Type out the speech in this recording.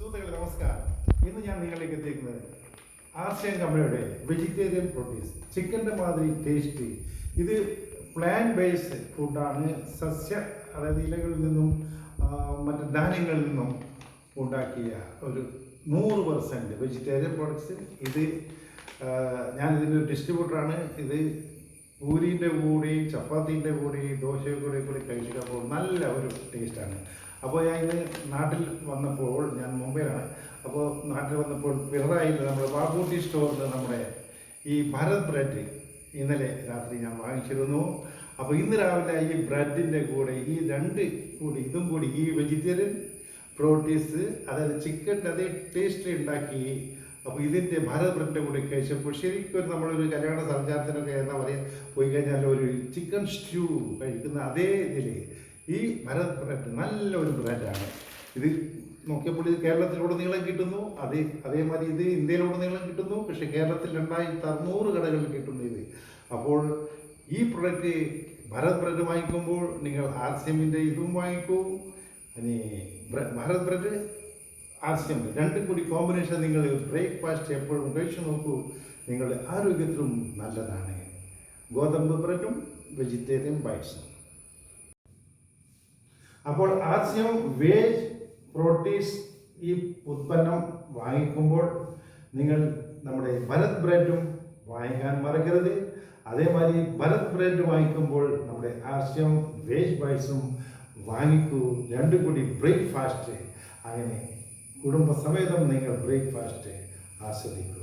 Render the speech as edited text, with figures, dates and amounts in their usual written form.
സുഹൃത്തുക്കളെ നമസ്കാരം. ഇന്ന് ഞാൻ നിങ്ങളിലേക്ക് എത്തിക്കുന്നത് ആർസിയം കമ്പനിയുടെ വെജിറ്റേറിയൻ പ്രോട്ടീൻസ് ചിക്കൻ്റെ മാതിരി ടേസ്റ്റ്. ഇത് പ്ലാൻ ബേസ്ഡ് ഫുഡാണ്. അതായത് ഇലകളിൽ നിന്നും മറ്റ് ധാന്യങ്ങളിൽ നിന്നും ഉണ്ടാക്കിയ ഒരു 100% വെജിറ്റേറിയൻ പ്രോഡക്ട്സ്. ഇത് ഞാനിതിൻ്റെ ഒരു ഡിസ്ട്രിബ്യൂട്ടറാണ്. ഇത് പൂരിൻ്റെ കൂടി ചപ്പാത്തിൻ്റെ കൂടി ദോശയുടെ കൂടി കഴിച്ചപ്പോൾ നല്ല ഒരു ടേസ്റ്റാണ്. അപ്പോൾ ഞാൻ ഇന്ന് നാട്ടിൽ വന്നപ്പോൾ, ഞാൻ മുംബൈയിലാണ്, അപ്പോൾ നാട്ടിൽ വന്നപ്പോൾ പിററായിൽ നമ്മുടെ ബാബൂട്ടി സ്റ്റോറിൽ നമ്മുടെ ഈ ഭാരത് ബ്രെഡ് ഇന്നലെ രാത്രി ഞാൻ വാങ്ങിച്ചിരുന്നു. അപ്പോൾ ഇന്ന് രാവിലെ ഈ ബ്രെഡിൻ്റെ കൂടെ ഈ ഇതും കൂടി ഈ വെജിറ്റേറിയൻ പ്രോട്ടീൻസ്, അതായത് ചിക്കൻ്റെ അതേ ടേസ്റ്റ് ഉണ്ടാക്കി. അപ്പോൾ ഇതിൻ്റെ ഭാരത് ബ്രെഡിൻ്റെ കൂടെ കഴിച്ചപ്പോൾ ശരിക്കും നമ്മളൊരു കല്യാണ സൽക്കാരത്തിനൊക്കെ എന്താ പറയുക പോയി കഴിഞ്ഞാൽ ഒരു ചിക്കൻ സ്റ്റ്യൂ കഴിക്കുന്ന അതേ ഇതിൽ ഈ ഭാരത് ബ്രെഡ് നല്ലൊരു ബ്രെഡാണ്. ഇത് നോക്കിയപ്പോൾ ഇത് കേരളത്തിലുടനീളം കിട്ടുന്നു. അതേമാതിരി ഇത് ഇന്ത്യയിലുടനീളം കിട്ടുന്നു. പക്ഷേ കേരളത്തിൽ 2600 കടകളിൽ കിട്ടുന്നു ഇത്. അപ്പോൾ ഈ പ്രൊഡക്റ്റ് ഭാരത് ബ്രെഡ് വാങ്ങിക്കുമ്പോൾ നിങ്ങൾ ആർസിഎമ്മിൻ്റെ ഇതും വാങ്ങിക്കൂ. ഇനി ഭാരത് ബ്രെഡ് ആർസിഎം രണ്ടും കൂടി കോമ്പിനേഷൻ നിങ്ങൾ ബ്രേക്ക്ഫാസ്റ്റ് എപ്പോഴും കഴിച്ചു നോക്കൂ. നിങ്ങളുടെ ആരോഗ്യത്തിനും നല്ലതാണ്. ഗോതമ്പ് ബ്രെഡും വെജിറ്റേറിയൻ ബൈറ്റ്സും. അപ്പോൾ ആർസിഎം വേജ് പ്രോട്ടീൻസ് ഈ ഉൽപ്പന്നം വാങ്ങിക്കുമ്പോൾ നിങ്ങൾ നമ്മുടെ ഭാരത് ബ്രെഡും വാങ്ങിക്കാൻ മറക്കരുത്. അതേമാതിരി ഭാരത് ബ്രെഡ് വാങ്ങിക്കുമ്പോൾ നമ്മുടെ ആർസിഎം വേജ് ബൈറ്റ്സും വാങ്ങിക്കൂ. രണ്ടും കൂടി ബ്രേക്ക്ഫാസ്റ്റ്, അങ്ങനെ കുടുംബസമേതം നിങ്ങൾ ബ്രേക്ക്ഫാസ്റ്റ് ആസ്വദിക്കൂ.